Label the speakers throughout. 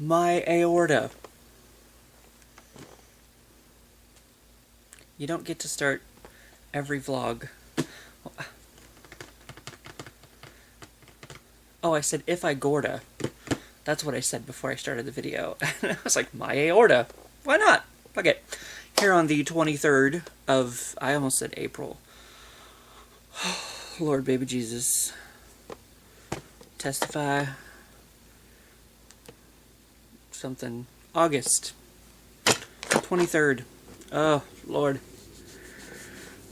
Speaker 1: My aorta. You don't get to start every vlog. Oh, I said if I gorda. That's what I said before I started the video. And I was like, my aorta. Why not? Fuck it. Here on the 23rd of, I almost said April. Lord baby Jesus. Testify. Something. August 23rd. Oh, Lord.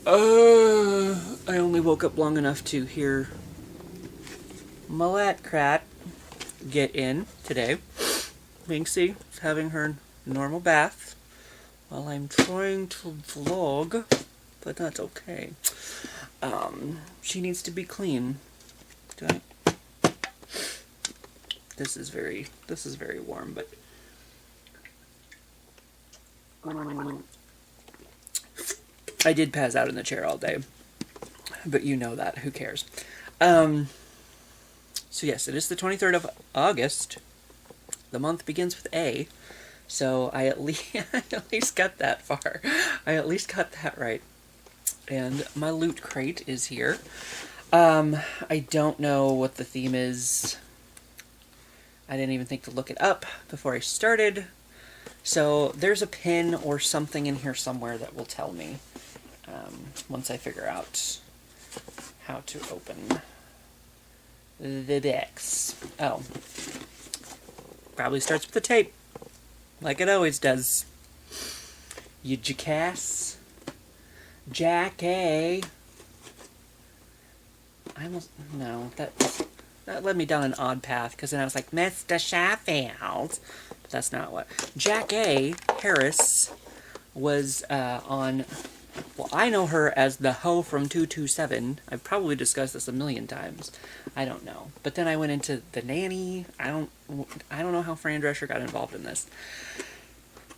Speaker 1: I only woke up long enough to hear Malat Crat get in today. Minxie is having her normal bath while I'm trying to vlog, but that's okay. She needs to be clean. This is very warm, but I did pass out in the chair all day, but you know that. Who cares? So yes, it is the 23rd of August. The month begins with A, so I at least got that far. I at least got that right. And my loot crate is here. I don't know what the theme is. I didn't even think to look it up before I started. So there's a pin or something in here somewhere that will tell me once I figure out how to open the decks. Oh. Probably starts with the tape. Like it always does. You jackass. Jackie. I almost... No, that led me down an odd path, because then I was like, Mr. Sheffield. But that's not what... Jack A. Harris was on... Well, I know her as the hoe from 227. I've probably discussed this a million times. I don't know. But then I went into The Nanny. I don't know how Fran Drescher got involved in this.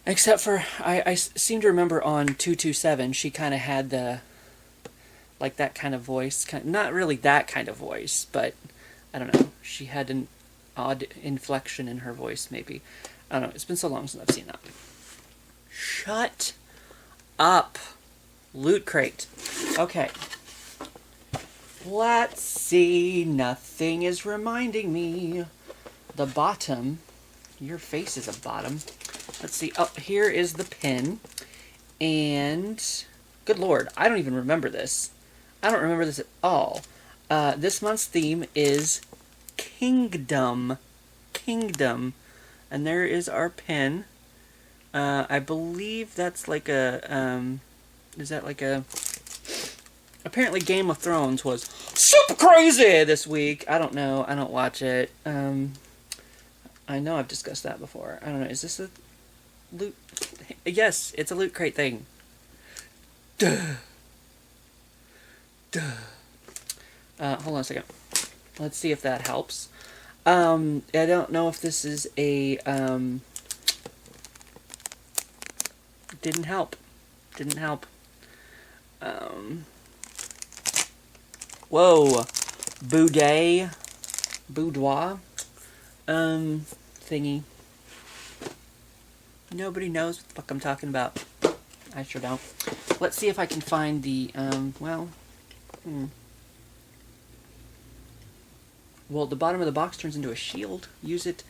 Speaker 1: Except for, I seem to remember on 227, she kind of had the... like that kind of voice. Not really that kind of voice, but... I don't know. She had an odd inflection in her voice, maybe. I don't know. It's been so long since I've seen that. Shut up. Loot crate. Okay. Let's see. Nothing is reminding me. The bottom. Your face is a bottom. Let's see. Oh, here is the pin. And... good Lord. I don't even remember this. I don't remember this at all. This month's theme is Kingdom. Kingdom. And there is our pin. I believe that's like a, is that like a... Apparently Game of Thrones was super crazy this week. I don't know. I don't watch it. I know I've discussed that before. I don't know. Is this a loot? Yes, it's a loot crate thing. Duh. Duh. Hold on a second. Let's see if that helps. I don't know if this is a, didn't help. Didn't help. Whoa. Boudoir. Thingy. Nobody knows what the fuck I'm talking about. I sure don't. Let's see if I can find the, Well, the bottom of the box turns into a shield. Use it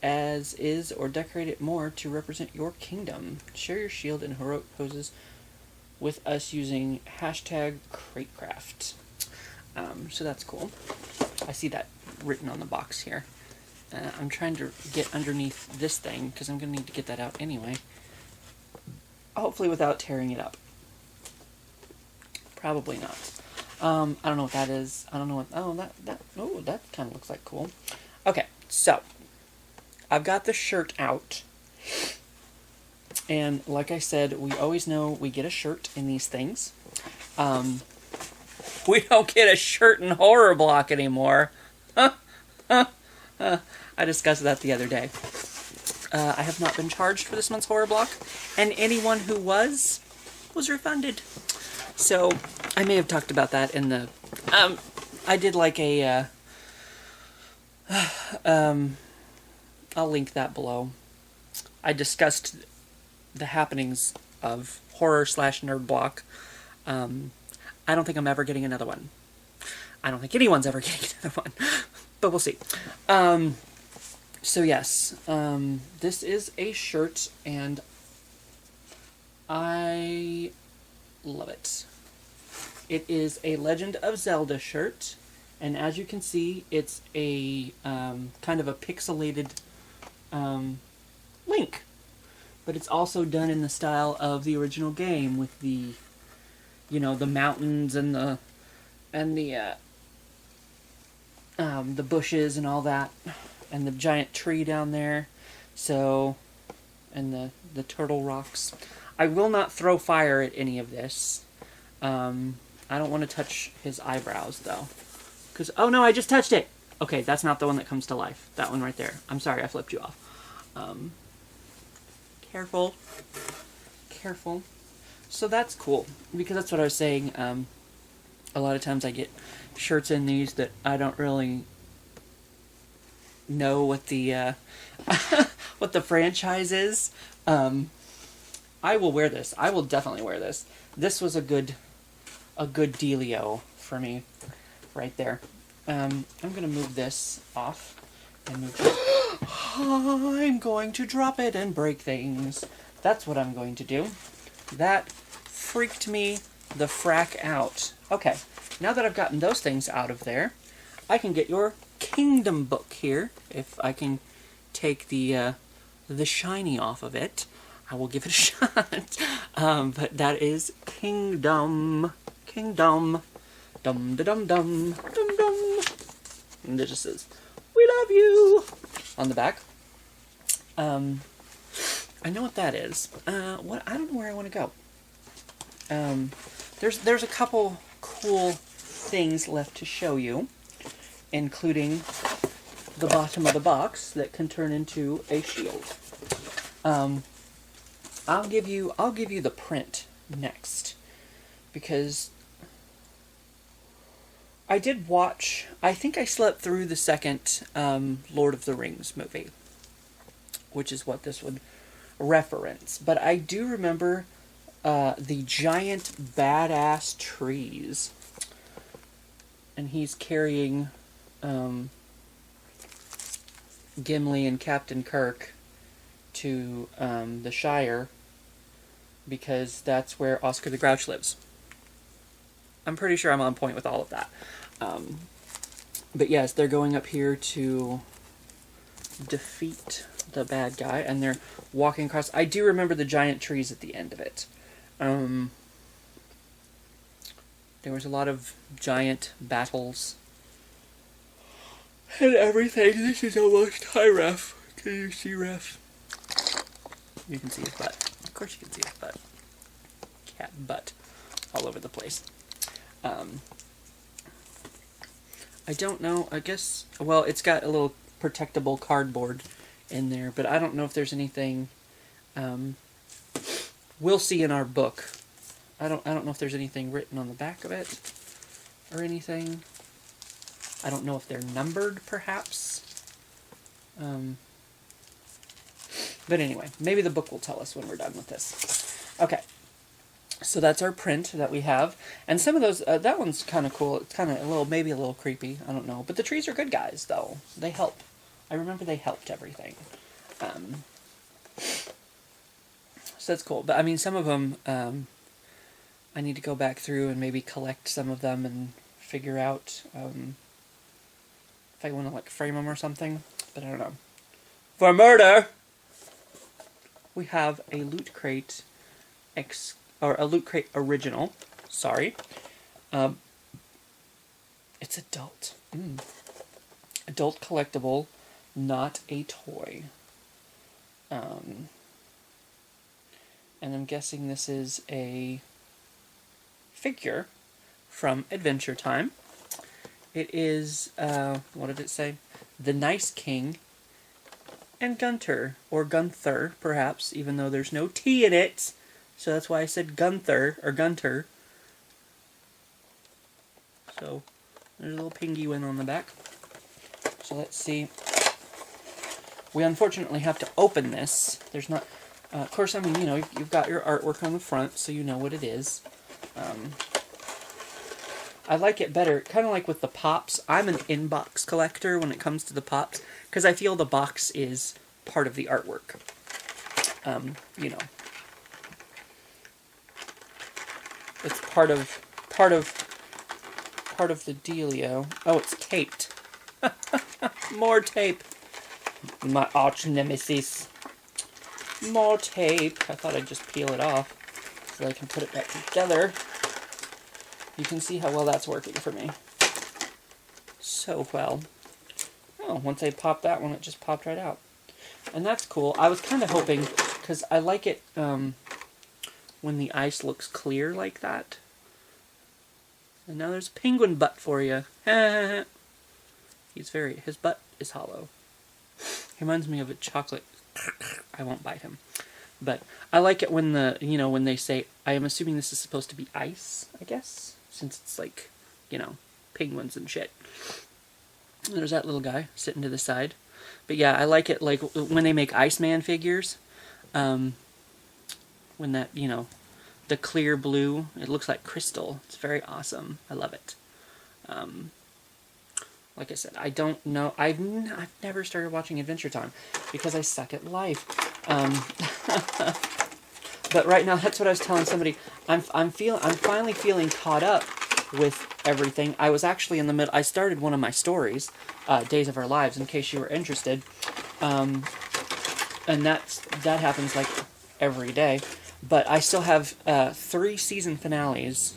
Speaker 1: as is or decorate it more to represent your kingdom. Share your shield in heroic poses with us using #CrateCraft. So that's cool. I see that written on the box here. I'm trying to get underneath this thing because I'm going to need to get that out anyway. Hopefully without tearing it up. Probably not. I don't know what that is. I don't know what... Oh, that kind of looks like cool. Okay, so I've got the shirt out. And like I said, we always know we get a shirt in these things. We don't get a shirt in Horror Block anymore. I discussed that the other day. I have not been charged for this month's Horror Block, and anyone who was refunded. So, I may have talked about that in the... I did like a I'll link that below. I discussed the happenings of horror slash nerd block. I don't think I'm ever getting another one. I don't think anyone's ever getting another one, but we'll see. So yes, this is a shirt, and I love it. It is a Legend of Zelda shirt, and as you can see, it's a kind of a pixelated Link. But it's also done in the style of the original game with the, you know, the mountains and the bushes and all that, and the giant tree down there. So, and the turtle rocks. I will not throw fire at any of this. I don't want to touch his eyebrows though, because oh no, I just touched it. Okay, that's not the one that comes to life. That one right there. I'm sorry, I flipped you off. Careful. Careful. So that's cool, because that's what I was saying. A lot of times I get shirts in these that I don't really know what the what the franchise is. I will wear this. I will definitely wear this. This was a good dealio for me right there. I'm going to move this off and move it. I'm going to drop it and break things. That's what I'm going to do. That freaked me the frack out. Okay, now that I've gotten those things out of there, I can get your Kingdom book here. If I can take the shiny off of it, I will give it a shot. But that is Kingdom. Kingdom. Dum da dum dum. Dum dum. And it just says, "We love you," on the back. I know what that is. What I don't know where I want to go. There's a couple cool things left to show you, including the bottom of the box that can turn into a shield. I'll give you the print next, because I did watch, I think I slept through the second Lord of the Rings movie, which is what this would reference. But I do remember the giant badass trees. And he's carrying Gimli and Captain Kirk to the Shire, because that's where Oscar the Grouch lives. I'm pretty sure I'm on point with all of that. But yes, they're going up here to defeat the bad guy, and they're walking across. I do remember the giant trees at the end of it. There was a lot of giant battles and everything. This is almost high ref. Can you see ref? You can see his butt. Of course you can see his butt. Cat butt all over the place. I don't know, I guess, well, it's got a little protectable cardboard in there, but I don't know if there's anything, we'll see in our book. I don't know if there's anything written on the back of it, or anything. I don't know if they're numbered, perhaps. But anyway, maybe the book will tell us when we're done with this. Okay. So that's our print that we have. And some of those, that one's kind of cool. It's kind of maybe a little creepy. I don't know. But the trees are good guys, though. They help. I remember they helped everything. So that's cool. But, I mean, some of them, I need to go back through and maybe collect some of them and figure out if I want to, like, frame them or something. But I don't know. For murder, we have a Loot Crate or a Loot Crate original. Sorry. It's adult. Adult collectible, not a toy. And I'm guessing this is a figure from Adventure Time. It is, what did it say? The Nice King and Gunter, or Gunther, perhaps, even though there's no T in it. So that's why I said Gunther, or Gunter. So, there's a little penguin on the back. So let's see. We unfortunately have to open this. There's not... of course, I mean, you know, you've got your artwork on the front, so you know what it is. I like it better, kind of like with the Pops. I'm an in-box collector when it comes to the Pops, because I feel the box is part of the artwork. You know, it's part of the dealio. Oh, it's taped. More tape. My arch nemesis. More tape. I thought I'd just peel it off so I can put it back together. You can see how well that's working for me. So well. Oh, once I popped that one, it just popped right out. And that's cool. I was kind of hoping, because I like it when the ice looks clear like that. And now there's a penguin butt for you. His butt is hollow. He reminds me of a chocolate. I won't bite him. But I like it when when they say, I am assuming this is supposed to be ice, I guess, since it's like, penguins and shit. There's that little guy sitting to the side. But yeah, I like it like when they make Iceman figures, when that, the clear blue, it looks like crystal. It's very awesome. I love it. Like I said, I don't know. I've never started watching Adventure Time because I suck at life. But right now, that's what I was telling somebody. I'm finally feeling caught up with everything. I was actually in the middle. I started one of my stories, Days of Our Lives, in case you were interested. And that happens like every day. But I still have 3 season finales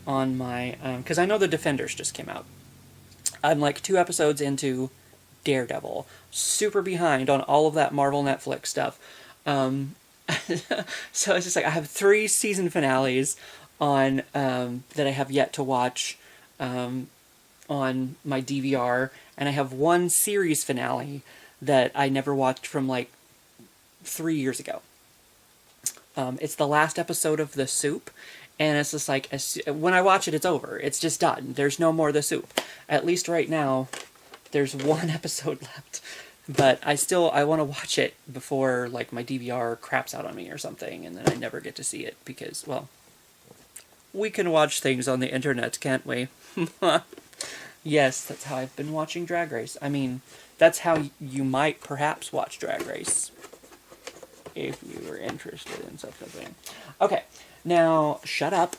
Speaker 1: on my... because I know The Defenders just came out. I'm like 2 episodes into Daredevil. Super behind on all of that Marvel Netflix stuff. So it's just like I have 3 season finales on that I have yet to watch on my DVR. And I have 1 series finale that I never watched from like 3 years ago. It's the last episode of The Soup, and it's just like, when I watch it, it's over. It's just done. There's no more The Soup. At least right now, there's 1 episode left. But I want to watch it before, like, my DVR craps out on me or something, and then I never get to see it because, well, we can watch things on the internet, can't we? Yes, that's how I've been watching Drag Race. I mean, that's how you might perhaps watch Drag Race, if you were interested in such a thing. Okay, now, shut up.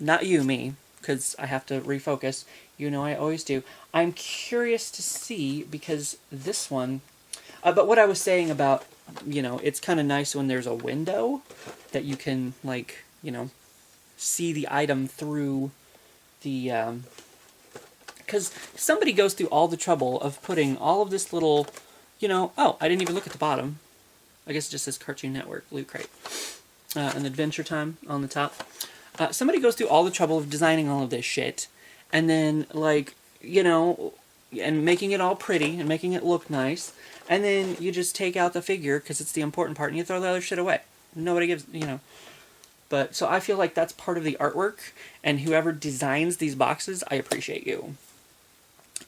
Speaker 1: Not you, me, because I have to refocus. You know I always do. I'm curious to see, because this one... but what I was saying about, it's kind of nice when there's a window that you can, like, see the item through the... because somebody goes through all the trouble of putting all of this little, oh, I didn't even look at the bottom. I guess it just says Cartoon Network, Loot Crate. And Adventure Time on the top. Somebody goes through all the trouble of designing all of this shit, and then, like, and making it all pretty, and making it look nice, and then you just take out the figure, because it's the important part, and you throw the other shit away. Nobody gives, But, so I feel like that's part of the artwork, and whoever designs these boxes, I appreciate you.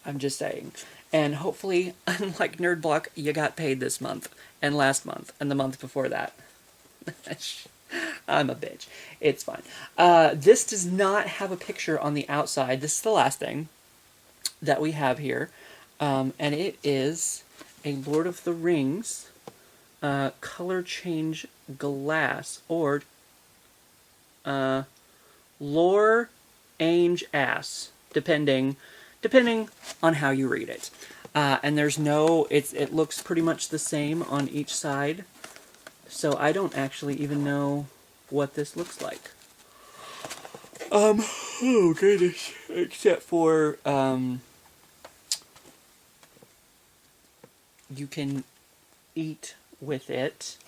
Speaker 1: I'm just saying. And hopefully, unlike Nerd Block, you got paid this month, and last month, and the month before that. I'm a bitch. It's fine. This does not have a picture on the outside. This is the last thing that we have here. And it is a Lord of the Rings color change glass, or lore ainge ass, depending on how you read it. And there's no, it looks pretty much the same on each side. So I don't actually even know what this looks like. Oh goodness. Except for, you can eat with it.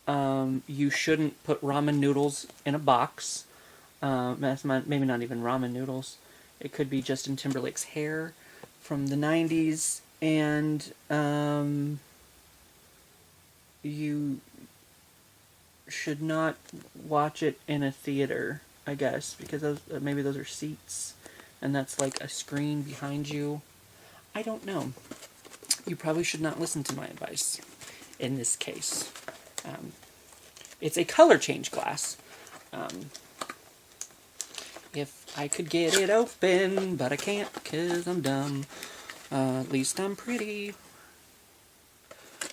Speaker 1: You shouldn't put ramen noodles in a box. Maybe not even ramen noodles. It could be Justin Timberlake's hair from the 90s. And, you should not watch it in a theater, I guess, because maybe those are seats, and that's like a screen behind you. I don't know. you probably should not listen to my advice in this case. It's a color change glass. If I could get it open, but I can't because I'm dumb. At least I'm pretty.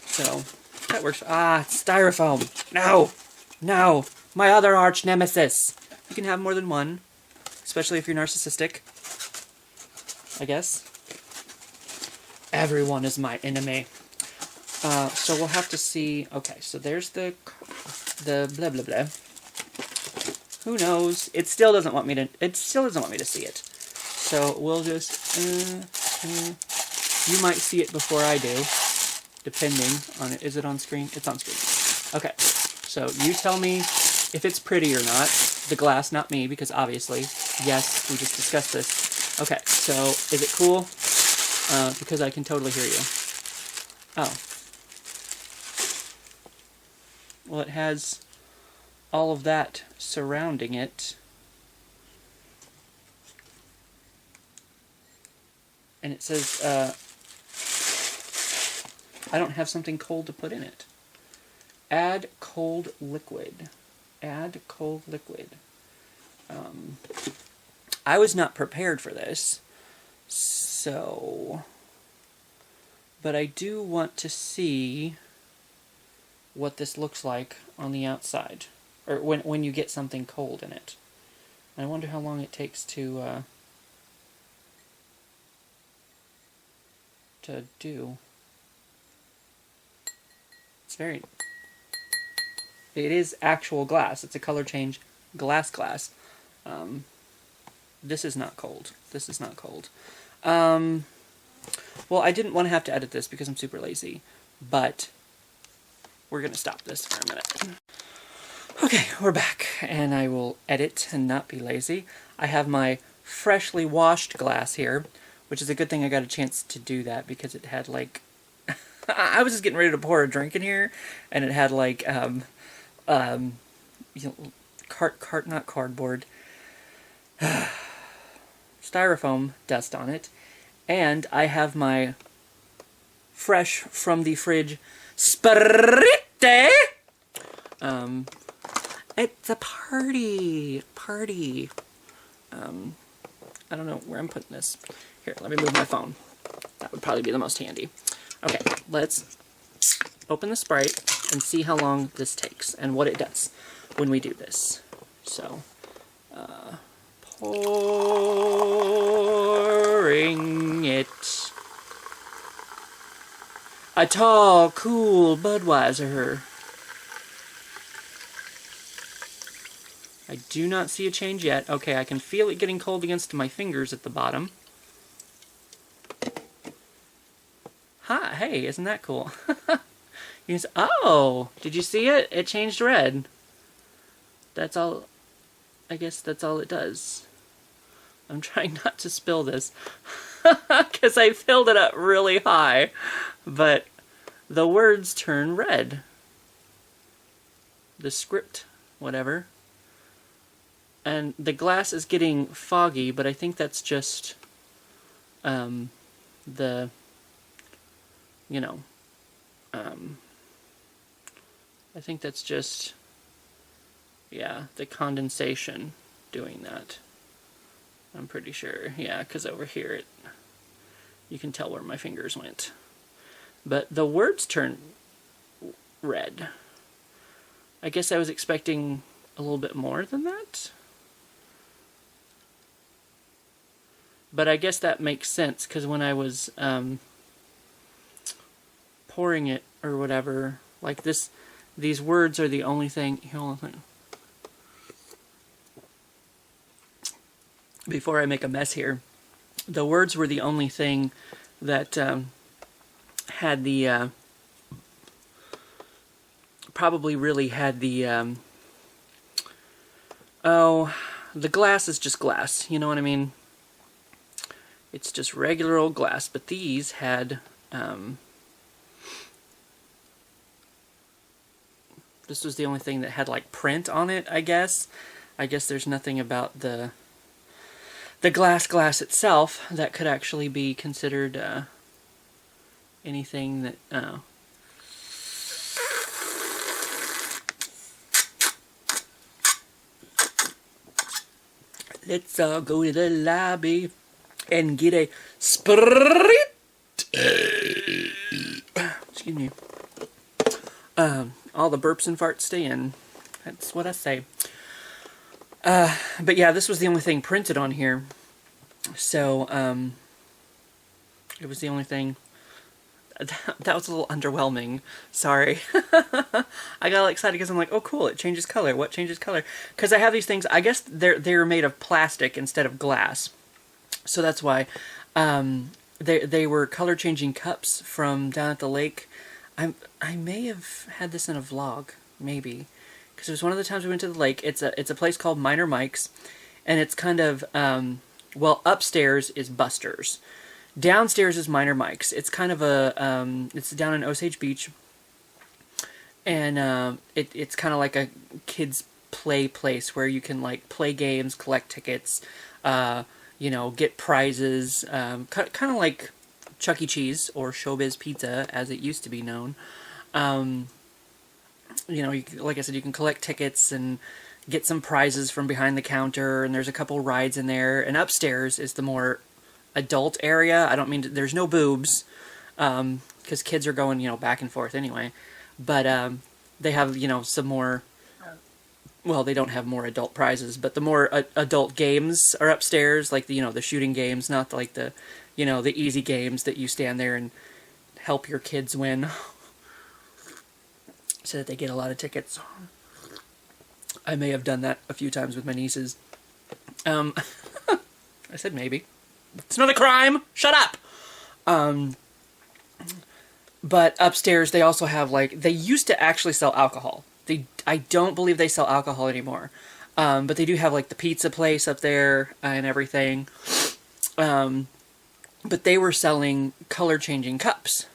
Speaker 1: So, that works. Ah, it's styrofoam. No! No! My other arch nemesis! You can have more than one, especially if you're narcissistic, I guess. Everyone is my enemy. So we'll have to see. Okay, so there's the blah blah blah. Who knows? It still doesn't want me to. It still doesn't want me to see it. So we'll just. You might see it before I do, depending on it. Is it on screen? It's on screen. Okay. So you tell me if it's pretty or not. The glass, not me, because obviously, yes, we just discussed this. Okay. So is it cool? Because I can totally hear you. Oh. Well, it has all of that surrounding it. And it says, I don't have something cold to put in it. Add cold liquid. Add cold liquid. I was not prepared for this. So, but I do want to see what this looks like on the outside, or when you get something cold in it. I wonder how long it takes to do. It's very. It is actual glass. It's a color change glass. This is not cold. This is not cold. Well, I didn't want to have to edit this because I'm super lazy, but we're going to stop this for a minute. Okay, we're back, and I will edit and not be lazy. I have my freshly washed glass here, which is a good thing I got a chance to do that because it had, like... I was just getting ready to pour a drink in here, and it had, like, you know, not cardboard, styrofoam dust on it. And I have my fresh from the fridge Sprite. It's a party. I don't know where I'm putting this. Here, let me move my phone. That would probably be the most handy. Okay, let's open the Sprite and see how long this takes and what it does when we do this. So, pouring it. A tall, cool Budweiser. I do not see a change yet. Okay, I can feel it getting cold against my fingers at the bottom. Hi, hey, isn't that cool? Oh, did you see it? It changed red. That's all. I guess that's all it does. I'm trying not to spill this because I filled it up really high, but the words turn red. The script, whatever. And the glass is getting foggy, but I think that's just the, you know, I think that's just, yeah, the condensation doing that. I'm pretty sure, yeah, because over here you can tell where my fingers went. But the words turn red. I guess I was expecting a little bit more than that. But I guess that makes sense, because when I was pouring it or whatever, like this, these words are the only thing. Hold on. Before I make a mess here, the words were the only thing that had the probably really had the oh, the glass is just glass, you know what I mean? It's just regular old glass, but these had this was the only thing that had like print on it, I guess. I guess there's nothing about the glass itself that could actually be considered anything that, oh. Let's all go to the lobby and get a Sprite. Excuse me. All the burps and farts stay in. That's what I say. But yeah, this was the only thing printed on here. So, it was the only thing. That was a little underwhelming. Sorry. I got all excited because I'm like, oh cool, it changes color. What changes color? Because I have these things, I guess they're made of plastic instead of glass. So that's why. They were color changing cups from down at the lake. I may have had this in a vlog, maybe. Because it was one of the times we went to the lake. It's a place called Minor Mike's. And it's kind of, well, upstairs is Buster's. Downstairs is Minor Mike's. It's kind of a, it's down in Osage Beach. And it's kind of like a kids' play place where you can, like, play games, collect tickets, you know, get prizes. Kind of like Chuck E. Cheese or Showbiz Pizza, as it used to be known. You know, like I said, you can collect tickets and get some prizes from behind the counter, and there's a couple rides in there. And upstairs is the more adult area. I don't mean to, there's no boobs, because kids are going, you know, back and forth anyway. But they have, you know, some more, well, they don't have more adult prizes, but the more adult games are upstairs, like the, you know, the shooting games, not like the, you know, the easy games that you stand there and help your kids win so that they get a lot of tickets. I may have done that a few times with my nieces. I said maybe. It's not a crime! Shut up! But upstairs they also have, like, they used to actually sell alcohol. I don't believe they sell alcohol anymore. But they do have, like, the pizza place up there and everything. But they were selling color-changing cups.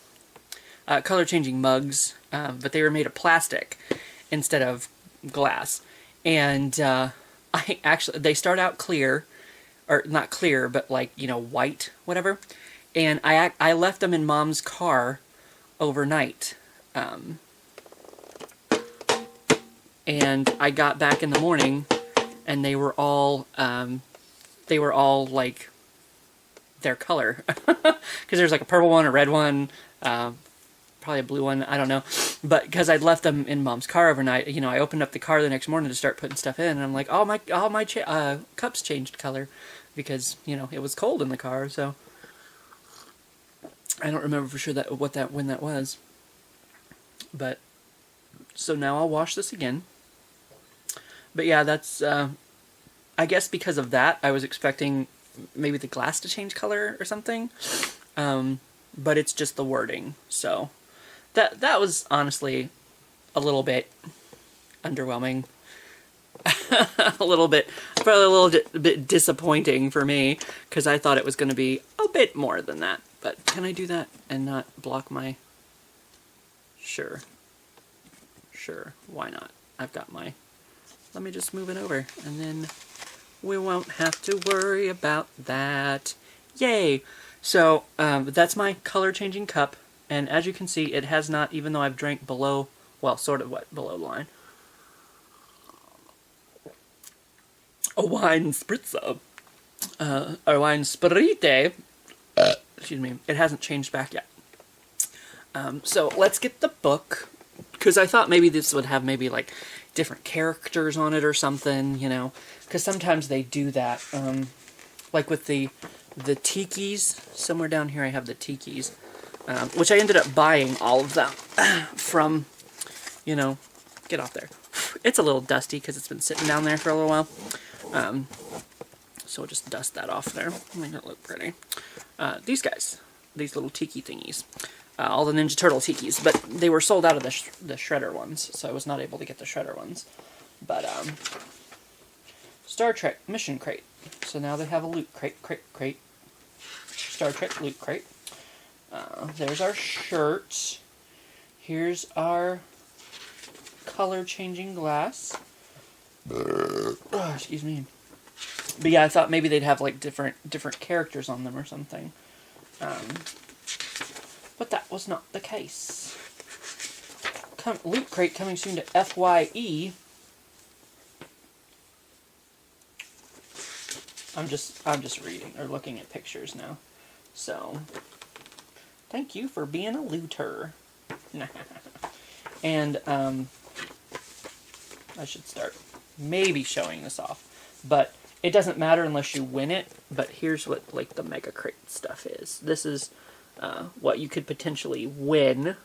Speaker 1: Color-changing mugs. But they were made of plastic instead of glass. And they start out clear. Or not clear, but like, you know, white, whatever. And I left them in Mom's car overnight. And I got back in the morning, and they were all like their color. Because there's like a purple one, a red one, probably a blue one, I don't know. But because I'd left them in Mom's car overnight, you know, I opened up the car the next morning to start putting stuff in, and I'm like, all my cups changed color. Because, you know, it was cold in the car, so I don't remember for sure when that was. But so now I'll wash this again. But yeah, that's I guess because of that, I was expecting maybe the glass to change color or something. But it's just the wording. So that was honestly a little bit underwhelming. a little bit disappointing for me, because I thought it was going to be a bit more than that. But can I do that and not block my... Sure, why not? I've got my... Let me just move it over, and then we won't have to worry about that. Yay! So, that's my color-changing cup, and as you can see, it has not, even though I've drank below, well, sort of below the line. A wine spritzer, a wine sprite, excuse me, it hasn't changed back yet. So let's get the book, because I thought maybe this would have maybe like different characters on it or something, you know, because sometimes they do that, like with the tikis, somewhere down here I have the tikis, which I ended up buying all of them from, you know, get off there. It's a little dusty because it's been sitting down there for a little while. So we'll just dust that off there. Make it look pretty. These guys, these little tiki thingies, all the Ninja Turtle tikis, but they were sold out of the shredder ones, so I was not able to get the shredder ones. But Star Trek mission crate. So now they have a loot crate. Star Trek loot crate. There's our shirt. Here's our color changing glass. Oh, excuse me. But yeah, I thought maybe they'd have like different characters on them or something. But that was not the case. Loot Crate coming soon to FYE. I'm just reading or looking at pictures now. So, thank you for being a looter. And I should start maybe showing this off, but it doesn't matter unless you win it. But here's what like the Mega Crate stuff is. This is what you could potentially win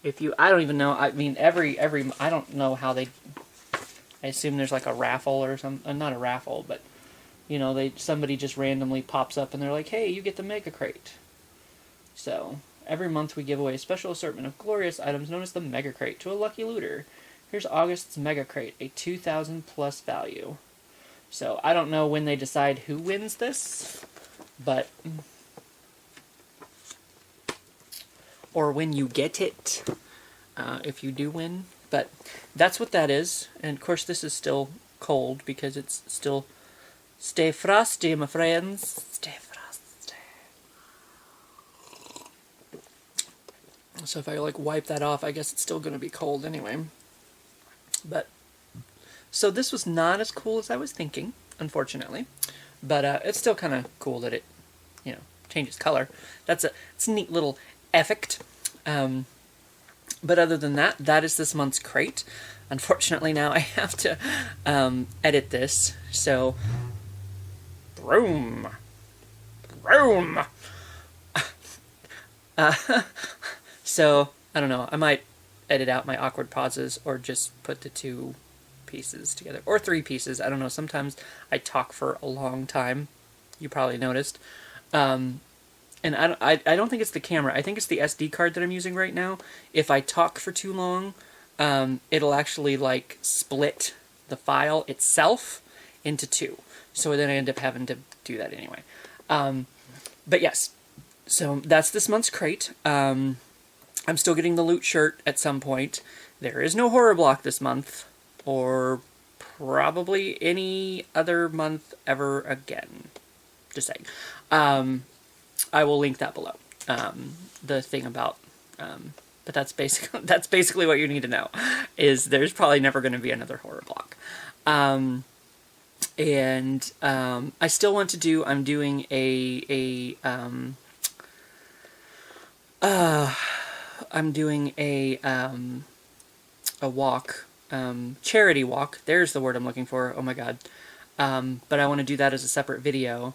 Speaker 1: if you. I don't even know. I mean, every I don't know how they. I assume there's like a raffle or something. Not a raffle, but you know, somebody just randomly pops up and they're like, "Hey, you get the Mega Crate." So every month we give away a special assortment of glorious items known as the Mega Crate to a lucky looter. Here's August's Mega Crate, a 2,000 plus value. So I don't know when they decide who wins this, but or when you get it, if you do win. But that's what that is. And of course this is still cold because it's still stay frosty, my friends. Stay frosty. So if I like wipe that off, I guess it's still going to be cold anyway. But so this was not as cool as I was thinking, unfortunately. But it's still kind of cool that it, you know, changes color. It's a neat little effect. But other than that, that is this month's crate. Unfortunately, now I have to edit this. So, broom. So, I don't know. I might edit out my awkward pauses or just put the two pieces together. Or three pieces. I don't know. Sometimes I talk for a long time. You probably noticed. And I don't think it's the camera. I think it's the SD card that I'm using right now. If I talk for too long, it'll actually like split the file itself into two. So then I end up having to do that anyway. But yes, so that's this month's crate. I'm still getting the loot shirt at some point. There is no horror block this month, or probably any other month ever again. Just saying. I will link that below. The thing about, but that's basically what you need to know, is there's probably never going to be another horror block. And I still want to do. I'm doing a walk, charity walk. There's the word I'm looking for. Oh my god. But I want to do that as a separate video.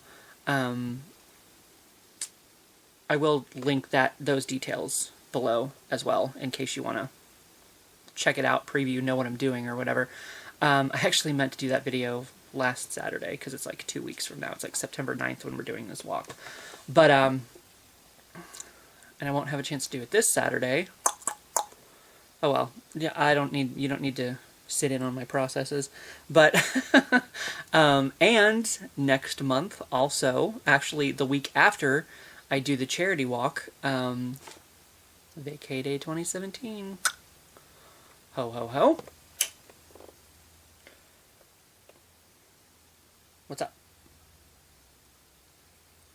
Speaker 1: I will link those details below as well, in case you want to check it out, preview, know what I'm doing, or whatever. I actually meant to do that video last Saturday, because it's like 2 weeks from now. It's like September 9th when we're doing this walk. But, and I won't have a chance to do it this Saturday. Oh well, yeah, you don't need to sit in on my processes. But, and next month also, actually the week after I do the charity walk, Vacay Day 2017. Ho, ho, ho. What's up?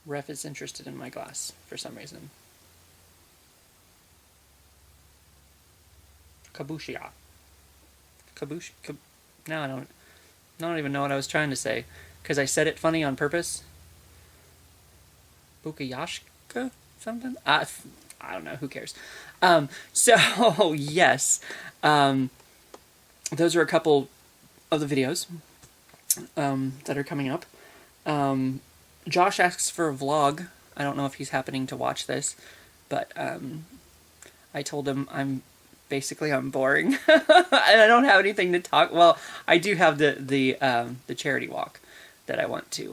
Speaker 1: Ref is interested in my glass for some reason. Kabushia. No, I don't even know what I was trying to say, because I said it funny on purpose. Bukayashka? Something? I don't know, who cares? So, yes. Those are a couple of the videos that are coming up. Josh asks for a vlog. I don't know if he's happening to watch this, but I told him I'm boring. And I don't have anything to talk. Well, I do have the charity walk that I want to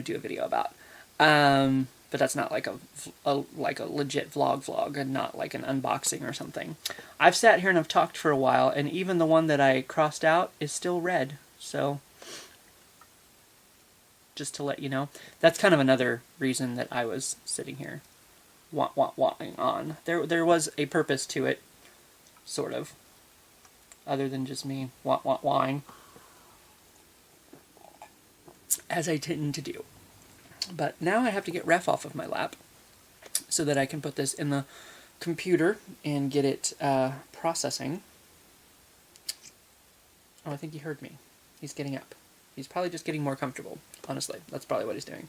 Speaker 1: do a video about. But that's not like a legit vlog, and not like an unboxing or something. I've sat here and I've talked for a while, and even the one that I crossed out is still red. So, just to let you know, that's kind of another reason that I was sitting here, wah-wah-wahing on. There was a purpose to it, sort of, other than just me wah-wah-wahing, as I tend to do. But now I have to get Ref off of my lap. so that I can put this in the computer and get it processing. Oh, I think he heard me. He's getting up. He's probably just getting more comfortable, honestly. That's probably what he's doing.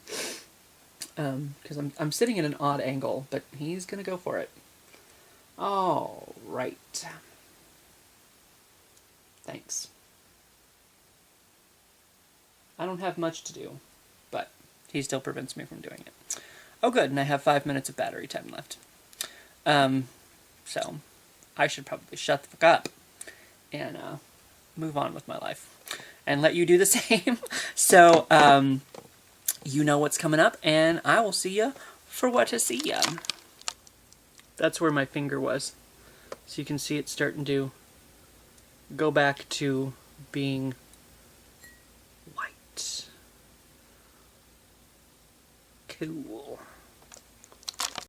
Speaker 1: Because I'm sitting at an odd angle, but he's going to go for it. All right. Thanks. I don't have much to do, but he still prevents me from doing it. Oh, good, and I have 5 minutes of battery time left. So I should probably shut the fuck up and move on with my life and let you do the same. So, you know what's coming up, and I will see ya for what to see ya. That's where my finger was. So you can see it's starting to go back to being white. Cool.